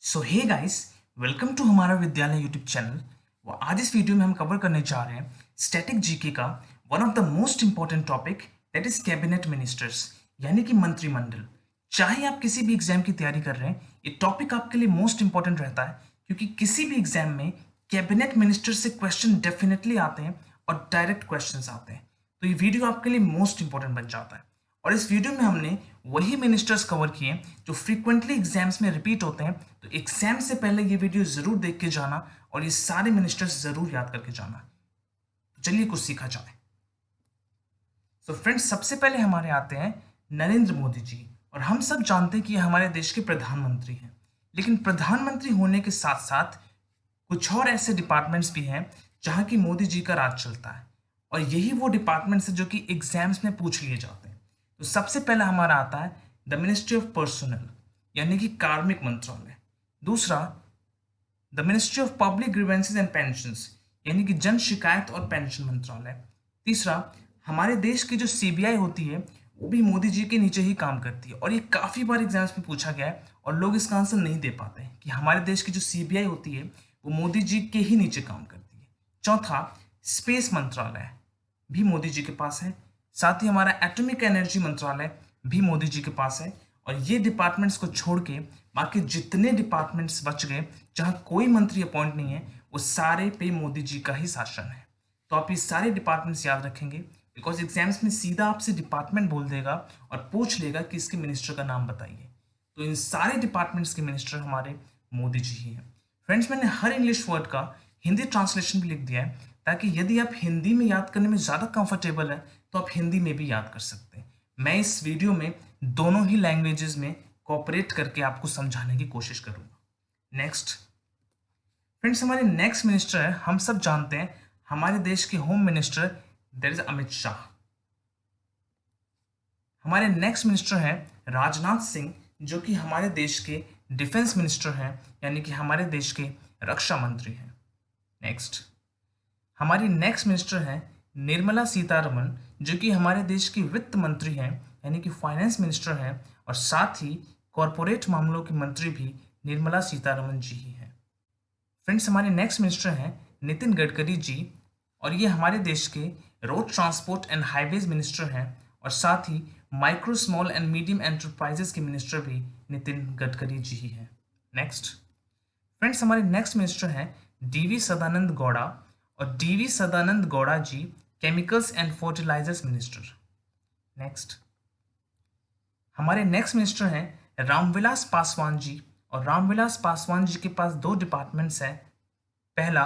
So hey guys, welcome to हमारा विद्यालय YouTube channel. और आज इस वीडियो में हम कवर करने जा रहे हैं स्टैटिक जीके का one of the most important topic, that is cabinet ministers, यानी कि मंत्रिमंडल। चाहे आप किसी भी एग्जाम की तैयारी कर रहे हैं, ये टॉपिक आपके लिए मोस्ट इंपॉर्टेंट रहता है, क्योंकि किसी भी एग्जाम में कैबिनेट मिनिस्टर से क्वेश्चन डेफिनेटली आते हैं और डायरेक्ट क्वेश्चन आते हैं। तो ये वीडियो आपके लिए मोस्ट इंपॉर्टेंट बन जाता है। और इस वीडियो में हमने वही मिनिस्टर्स कवर किए जो फ्रीक्वेंटली एग्जाम्स में रिपीट होते हैं। तो एग्जाम से पहले ये वीडियो जरूर देख के जाना और ये सारे मिनिस्टर्स जरूर याद करके जाना। तो चलिए कुछ सीखा जाए। तो फ्रेंड्स, सबसे पहले हमारे आते हैं नरेंद्र मोदी जी। और हम सब जानते हैं कि ये हमारे देश के प्रधानमंत्री हैं। लेकिन प्रधानमंत्री होने के साथ साथ कुछ और ऐसे डिपार्टमेंट्स भी हैं जहां की मोदी जी का राज चलता है। और यही वो डिपार्टमेंट्स हैं जो कि एग्जाम्स में पूछ लिए जाते हैं। तो सबसे पहला हमारा आता है द मिनिस्ट्री ऑफ पर्सनल, यानी कि कार्मिक मंत्रालय। दूसरा, the ministry of public grievances and pensions, यानी कि जन शिकायत और पेंशन मंत्रालय। तीसरा, हमारे देश की जो सीबीआई होती है वो भी मोदी जी के नीचे ही काम करती है। और ये काफ़ी बार एग्जाम्स में पूछा गया है और लोग इसका आंसर नहीं दे पाते कि हमारे देश की जो सीबीआई होती है वो मोदी जी के ही नीचे काम करती है। चौथा, स्पेस मंत्रालय भी मोदी जी के पास है। साथ ही हमारा एटॉमिक एनर्जी मंत्रालय भी मोदी जी के पास है। और ये डिपार्टमेंट्स को छोड़ के बाकी जितने डिपार्टमेंट्स बच गए जहां कोई मंत्री अपॉइंट नहीं है, वो सारे पे मोदी जी का ही शासन है। तो आप ये सारे डिपार्टमेंट्स याद रखेंगे, बिकॉज एग्जाम्स में सीधा आपसे डिपार्टमेंट बोल देगा और पूछ लेगा कि इसके मिनिस्टर का नाम बताइए। तो इन सारे डिपार्टमेंट्स के मिनिस्टर हमारे मोदी जी ही हैं। फ्रेंड्स, मैंने हर इंग्लिश वर्ड का हिंदी ट्रांसलेशन भी लिख दिया है, ताकि यदि आप हिंदी में याद करने में ज़्यादा कंफर्टेबल है तो आप हिंदी में भी याद कर सकते हैं। मैं इस वीडियो में दोनों ही लैंग्वेजेस में कोऑपरेट करके आपको समझाने की कोशिश करूंगा। नेक्स्ट फ्रेंड्स, हमारे नेक्स्ट मिनिस्टर है, हम सब जानते हैं, हमारे देश के home minister, that is Amit Shah. हमारे नेक्स्ट मिनिस्टर हैं राजनाथ सिंह, जो कि हमारे देश के डिफेंस मिनिस्टर हैं, यानी कि हमारे देश के रक्षा मंत्री हैं। नेक्स्ट हमारी नेक्स्ट मिनिस्टर हैं निर्मला सीतारमन, जो कि हमारे देश की वित्त मंत्री हैं, यानी कि फाइनेंस मिनिस्टर हैं। और साथ ही कॉरपोरेट मामलों की मंत्री भी निर्मला सीतारमन जी ही हैं। फ्रेंड्स, हमारे नेक्स्ट मिनिस्टर हैं नितिन गडकरी जी, और ये हमारे देश के road transport and highways minister हैं। और साथ ही micro small and medium enterprises के मिनिस्टर भी नितिन गडकरी जी ही हैं। नेक्स्ट फ्रेंड्स, हमारे नेक्स्ट मिनिस्टर हैं डीवी सदानंद गौड़ा। और DV Sadananda Gowda ji chemicals and fertilisers minister. Next हमारे नेक्स्ट मिनिस्टर हैं रामविलास पासवान जी। और रामविलास पासवान जी के पास दो डिपार्टमेंट्स हैं, पहला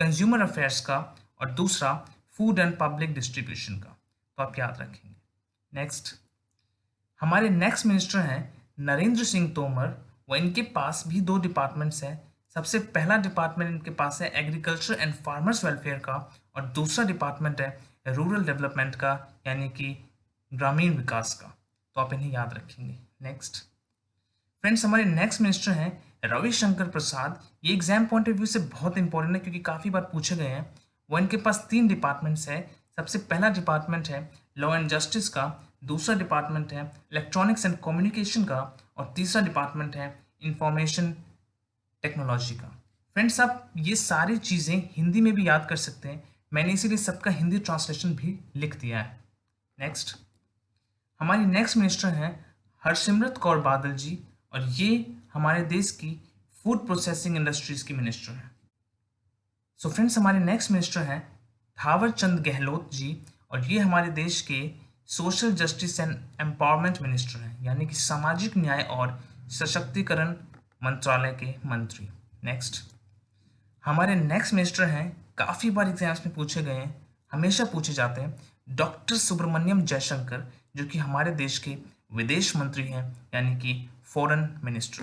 कंज्यूमर अफेयर्स का और दूसरा फूड एंड पब्लिक डिस्ट्रीब्यूशन का। तो आप याद रखेंगे। नेक्स्ट हमारे नेक्स्ट मिनिस्टर हैं नरेंद्र सिंह तोमर। वो इनके पास भी दो डिपार्टमेंट्स हैं। सबसे पहला डिपार्टमेंट इनके पास है एग्रीकल्चर एंड फार्मर्स वेलफेयर का, और दूसरा डिपार्टमेंट है रूरल डेवलपमेंट का, यानी कि ग्रामीण विकास का। तो आप इन्हें याद रखेंगे। नेक्स्ट फ्रेंड्स, हमारे नेक्स्ट मिनिस्टर हैं रविशंकर प्रसाद। ये एग्जाम पॉइंट ऑफ व्यू से बहुत इंपॉर्टेंट है, क्योंकि काफ़ी बार पूछे गए हैं। वो इनके पास तीन डिपार्टमेंट्स है। सबसे पहला डिपार्टमेंट है लॉ एंड जस्टिस का, दूसरा डिपार्टमेंट है इलेक्ट्रॉनिक्स एंड कम्युनिकेशन का, और तीसरा डिपार्टमेंट है इंफॉर्मेशन टेक्नोलॉजी का। फ्रेंड्स, आप ये सारी चीज़ें हिंदी में भी याद कर सकते हैं, मैंने इसीलिए सबका हिंदी ट्रांसलेशन भी लिख दिया है। नेक्स्ट हमारी नेक्स्ट मिनिस्टर हैं हरसिमरत कौर बादल जी, और ये हमारे देश की फूड प्रोसेसिंग इंडस्ट्रीज की मिनिस्टर हैं। सो फ्रेंड्स, हमारे नेक्स्ट मिनिस्टर हैं थावर चंद गहलोत जी, और ये हमारे देश के social justice and empowerment minister हैं, यानी कि सामाजिक न्याय और सशक्तिकरण मंत्रालय के मंत्री। नेक्स्ट हमारे नेक्स्ट मिनिस्टर हैं, काफ़ी बार एग्जाम्स में पूछे गए हैं, हमेशा पूछे जाते हैं, डॉक्टर सुब्रमण्यम जयशंकर, जो कि हमारे देश के विदेश मंत्री हैं, यानी कि फॉरेन मिनिस्टर।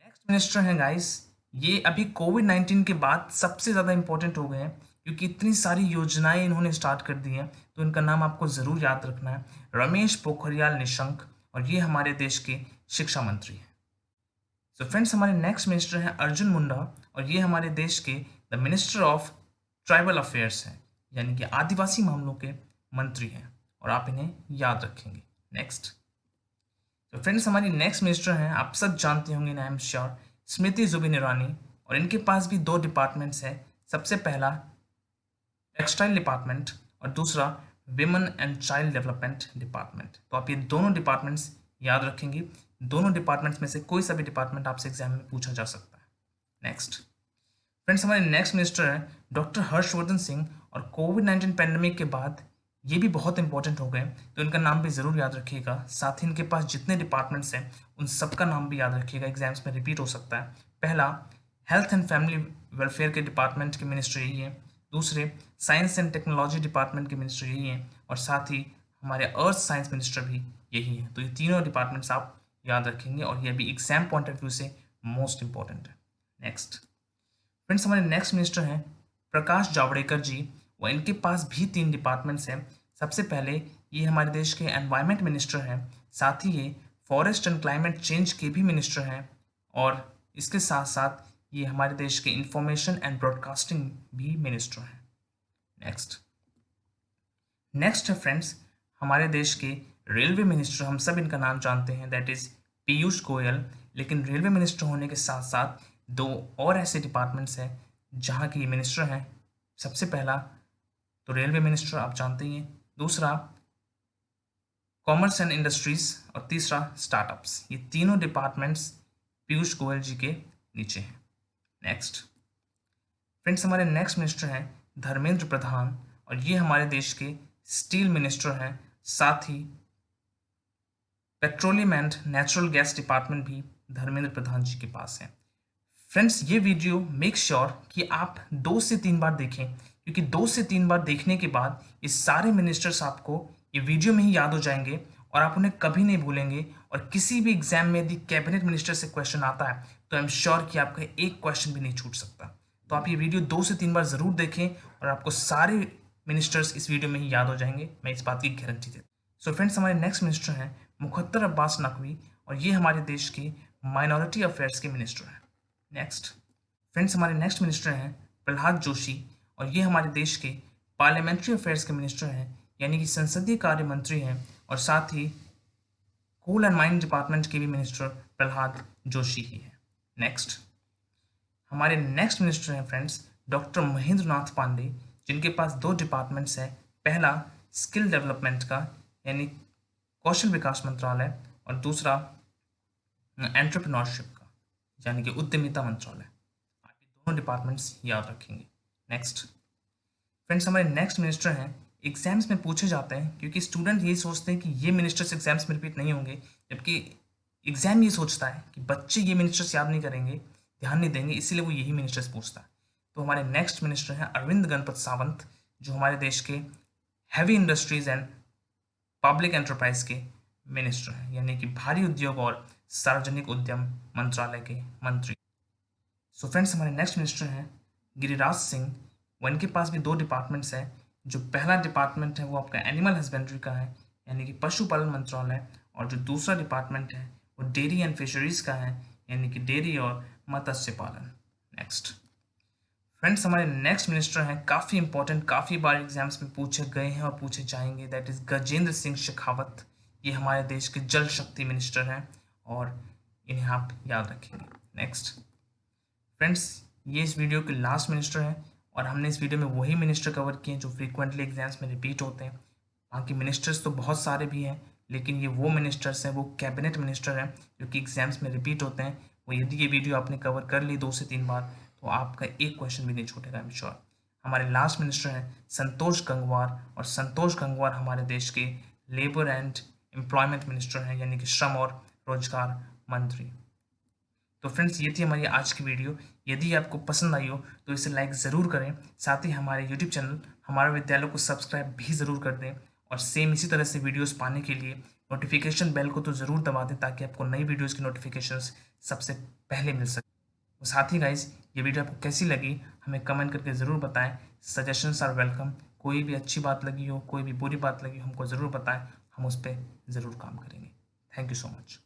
नेक्स्ट मिनिस्टर हैं गाइस, ये अभी कोविड-19 के बाद सबसे ज़्यादा इंपॉर्टेंट हो गए हैं, क्योंकि इतनी सारी योजनाएं इन्होंने स्टार्ट कर दी हैं। तो इनका नाम आपको ज़रूर याद रखना है, रमेश पोखरियाल निशंक, और ये हमारे देश के शिक्षा मंत्री हैं। सो फ्रेंड्स, हमारे नेक्स्ट मिनिस्टर हैं अर्जुन मुंडा, और ये हमारे देश के the minister of tribal affairs हैं, यानी कि आदिवासी मामलों के मंत्री हैं, और आप इन्हें याद रखेंगे। नेक्स्ट तो फ्रेंड्स हमारी नेक्स्ट मिनिस्टर हैं, आप सब जानते होंगे, I am sure, Smriti Zubin Irani. और इनके पास भी दो डिपार्टमेंट्स हैं। सबसे पहला टेक्सटाइल डिपार्टमेंट और दूसरा women and child development department. तो आप ये दोनों डिपार्टमेंट्स याद रखेंगे। दोनों डिपार्टमेंट्स में से कोई सा भी डिपार्टमेंट आपसे एग्जाम में पूछा जा सकता है। नेक्स्ट फ्रेंड्स हमारे नेक्स्ट मिनिस्टर हैं डॉक्टर हर्षवर्धन सिंह। और कोविड-19 पैंडेमिक के बाद ये भी बहुत इंपॉर्टेंट हो गए, तो इनका नाम भी ज़रूर याद रखिएगा। साथ ही इनके पास जितने डिपार्टमेंट्स हैं उन सबका नाम भी याद रखिएगा, एग्जाम्स में रिपीट हो सकता है। पहला हेल्थ एंड फैमिली वेलफेयर के डिपार्टमेंट के मिनिस्टर यही है। दूसरे साइंस एंड टेक्नोलॉजी डिपार्टमेंट के मिनिस्टर यही हैं। और साथ ही हमारे अर्थ साइंस मिनिस्टर भी यही है। तो ये तीनों डिपार्टमेंट्स आप याद रखेंगे और ये भी एग्जाम पॉइंट ऑफ व्यू से मोस्ट इंपॉर्टेंट है। नेक्स्ट फ्रेंड्स हमारे नेक्स्ट मिनिस्टर हैं प्रकाश जावड़ेकर जी। और इनके पास भी तीन डिपार्टमेंट्स हैं। सबसे पहले ये हमारे देश के एनवायरनमेंट मिनिस्टर हैं। साथ ही ये फॉरेस्ट एंड क्लाइमेट चेंज के भी मिनिस्टर हैं। और इसके साथ साथ ये हमारे देश के इंफॉर्मेशन एंड ब्रॉडकास्टिंग भी मिनिस्टर हैं। नेक्स्ट है फ्रेंड्स हमारे देश के रेलवे मिनिस्टर, हम सब इनका नाम जानते हैं, दैट इज़ पीयूष गोयल। लेकिन रेलवे मिनिस्टर होने के साथ साथ दो और ऐसे डिपार्टमेंट्स हैं जहाँ के मिनिस्टर हैं। सबसे पहला तो रेलवे मिनिस्टर आप जानते ही हैं, दूसरा कॉमर्स एंड इंडस्ट्रीज और तीसरा स्टार्टअप्स। ये तीनों डिपार्टमेंट्स पीयूष गोयल जी के नीचे हैं। नेक्स्ट फ्रेंड्स हमारे नेक्स्ट मिनिस्टर हैं धर्मेंद्र प्रधान। और ये हमारे देश के स्टील मिनिस्टर हैं। साथ ही petroleum and natural gas department भी धर्मेंद्र प्रधान जी के पास है। फ्रेंड्स ये वीडियो मेक श्योर कि आप 2 से 3 बार देखें, क्योंकि 2 से 3 बार देखने के बाद ये सारे मिनिस्टर्स आपको ये वीडियो में ही याद हो जाएंगे और आप उन्हें कभी नहीं भूलेंगे। और किसी भी एग्जाम में यदि कैबिनेट मिनिस्टर से क्वेश्चन आता है तो आई एम श्योर कि आपका एक क्वेश्चन भी नहीं छूट सकता। तो आप ये वीडियो 2 से 3 बार ज़रूर देखें और आपको सारे मिनिस्टर्स इस वीडियो में ही याद हो जाएंगे, मैं इस बात की गारंटी देता हूँ। सो फ्रेंड्स हमारे नेक्स्ट मिनिस्टर हैं मुखत्तर अब्बास नकवी। और ये हमारे देश के माइनॉरिटी अफेयर्स के मिनिस्टर हैं। नेक्स्ट फ्रेंड्स हमारे नेक्स्ट मिनिस्टर हैं प्रहलाद जोशी। और ये हमारे देश के पार्लियामेंट्री अफेयर्स के मिनिस्टर हैं, यानी कि संसदीय कार्य मंत्री हैं। और साथ ही कोल एंड माइन डिपार्टमेंट के भी मिनिस्टर प्रहलाद जोशी ही है। नेक्स्ट हमारे नेक्स्ट मिनिस्टर हैं फ्रेंड्स डॉक्टर महेंद्र नाथ पांडे, जिनके पास दो डिपार्टमेंट्स हैं। पहला स्किल डेवलपमेंट का यानी कौशल विकास मंत्रालय और दूसरा एंटरप्रेन्योरशिप का यानी कि उद्यमिता मंत्रालय। आप ये दोनों डिपार्टमेंट्स याद रखेंगे। नेक्स्ट फ्रेंड्स हमारे नेक्स्ट मिनिस्टर हैं, एग्जाम्स में पूछे जाते हैं, क्योंकि स्टूडेंट ये सोचते हैं कि ये मिनिस्टर्स एग्जाम्स में रिपीट नहीं होंगे, जबकि एग्जाम ये सोचता है कि बच्चे ये मिनिस्टर्स याद नहीं करेंगे, ध्यान नहीं देंगे, इसीलिए वो यही मिनिस्टर्स पूछता है। तो हमारे नेक्स्ट मिनिस्टर हैं अरविंद गणपत सावंत, जो हमारे देश के heavy industries and public enterprise के मिनिस्टर हैं, यानी कि भारी उद्योग और सार्वजनिक उद्यम मंत्रालय के मंत्री। सो फ्रेंड्स हमारे नेक्स्ट मिनिस्टर हैं गिरिराज सिंह। वो इनके पास भी दो डिपार्टमेंट्स हैं। जो पहला डिपार्टमेंट है वो आपका एनिमल हस्बेंड्री का है, यानी कि पशुपालन मंत्रालय। और जो दूसरा डिपार्टमेंट है वो डेयरी एंड फिशरीज का है, यानी कि डेयरी और मत्स्य पालन। नेक्स्ट फ्रेंड्स हमारे नेक्स्ट मिनिस्टर हैं काफ़ी इंपॉर्टेंट, काफ़ी बार एग्जाम्स में पूछे गए हैं और पूछे जाएंगे, दैट इज़ गजेंद्र सिंह शेखावत। ये हमारे देश के जल शक्ति मिनिस्टर हैं और इन्हें आप याद रखेंगे। नेक्स्ट फ्रेंड्स ये इस वीडियो के लास्ट मिनिस्टर हैं और हमने इस वीडियो में वही मिनिस्टर कवर किए हैं जो फ्रीक्वेंटली एग्जाम्स में रिपीट होते हैं। बाकी मिनिस्टर्स तो बहुत सारे भी हैं, लेकिन ये वो मिनिस्टर्स हैं, वो कैबिनेट मिनिस्टर हैं जो कि एग्जाम्स में रिपीट होते हैं। वो यदि ये वीडियो आपने कवर कर ली 2 से 3 बार तो आपका एक क्वेश्चन भी नहीं छूटेगा, आई एम श्योर। हमारे लास्ट मिनिस्टर हैं संतोष गंगवार। और संतोष गंगवार हमारे देश के लेबर एंड एम्प्लॉयमेंट मिनिस्टर हैं, यानी कि श्रम और रोजगार मंत्री। तो फ्रेंड्स ये थी हमारी आज की वीडियो। यदि आपको पसंद आई हो तो इसे लाइक ज़रूर करें। साथ ही हमारे यूट्यूब चैनल हमारे विद्यालय को सब्सक्राइब भी ज़रूर कर दें। और सेम इसी तरह से वीडियोस पाने के लिए नोटिफिकेशन बेल को तो ज़रूर दबा दें, ताकि आपको नई वीडियोस की नोटिफिकेशंस सबसे पहले मिल सके। साथ ही गाइज ये वीडियो आपको कैसी लगी हमें कमेंट करके ज़रूर बताएं। Suggestions are welcome. कोई भी अच्छी बात लगी हो, कोई भी बुरी बात लगी हो, हमको ज़रूर बताएं, हम उस पर ज़रूर काम करेंगे। Thank you so much.